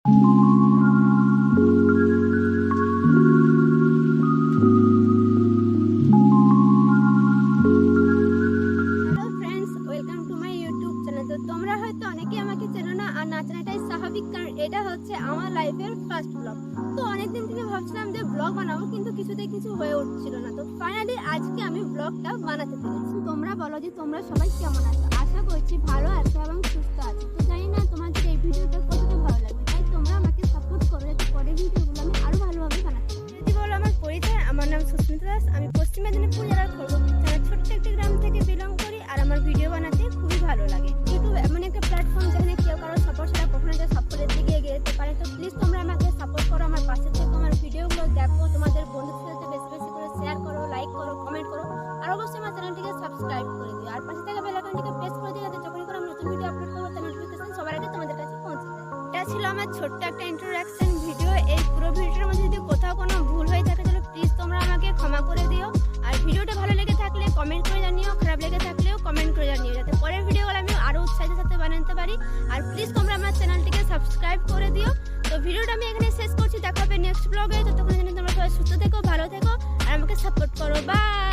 Friends, welcome to my YouTube channel. তো তোমরা হয়তো অনেকেই আমাকে চেনো না, আর না চেনাটাই স্বাভাবিক, কারণ এটা হচ্ছে আমার লাইফের ফার্স্ট ব্লগ। তো অনেকদিন থেকে ভাবছিলাম যে ব্লগ বানাবো, কিন্তু কিছুতেই কিছু হয়ে উঠছিল না। তো ফাইনালি আজকে আমি ব্লগটা বানাতে পেরেছি। তোমরা বলো যে তোমরা সবাই কেমন আছো? আশা করছি ভালো আছো এবং সুস্থ আছো। তো জানি না তোমাদের এই ভিডিওটা কতটা ভালো লাগবে, তাই তোমরা আমাকে সাপোর্ট করো যাতে পরের ভিডিওগুলো আমি আরো ভালোভাবে বানাতে পারি। যদি বলো আমার পরিচয়, আমার নাম সুস্মিতা দাস। আমি পশ্চিম মেদিনীপুর জেলার খড়গপুর থানার ছোট্ট একটি গ্রাম থেকে বিলং করি, আর আমার ভিডিও বানাতে খুবই ভালো লাগে। ইউটিউব এমন একটা প্ল্যাটফর্ম যেখানে কেউ কারো সাপোর্ট ছাড়া কখনো যে সাপোর্টের দিকে এগিয়ে যেতে পারে। তো প্লিজ তোমরা আমাকে সাপোর্ট করো, আমার পাশে থেকে আমার ভিডিওগুলো দেখো, তোমাদের বন্ধুদের সাথে বেশি বেশি করে শেয়ার করো, লাইক করো, কমেন্ট করো, আর অবশ্যই আমার চ্যানেলটিকে সাবস্ক্রাইব করে দিও। আর পাশে থাকা বেল আইকনটিকে প্রেস করে দিও, যাতে যখনই করে আমি নতুন ভিডিও আপলোড করবো তার নোটিফিকেশন সবার আগে তোমাদের কাছে পৌঁছে যায়। এটা ছিল আমার ছোট্ট একটা ইন্ট্রোডাকশন ভিডিও। এই পুরো ভিডিওর মধ্যে যদি কোথাও কোনো ভুল হয়ে থাকে তাহলে প্লিজ তোমরা আমাকে ক্ষমা করে দিও। আর ভিডিওটা ভালো লেগে থাকলে কমেন্ট করে জানিও, খারাপ লেগে থাকলেও কমেন্ট করে জানিও, যাতে পরের ভিডিওগুলো আমি আরো উৎসাহের সাথে বানাতে পারি। আর প্লিজ তোমরা আমার চ্যানেলটিকে সাবস্ক্রাইব করে দিও। তো ভিডিওটা আমি এখানে শেষ করছি, দেখা হবে নেক্সট ব্লগে। তো তখন তোমরা সবাই সুস্থ থেকো, ভালো থেকো, আর আমাকে সাপোর্ট করো। বাই।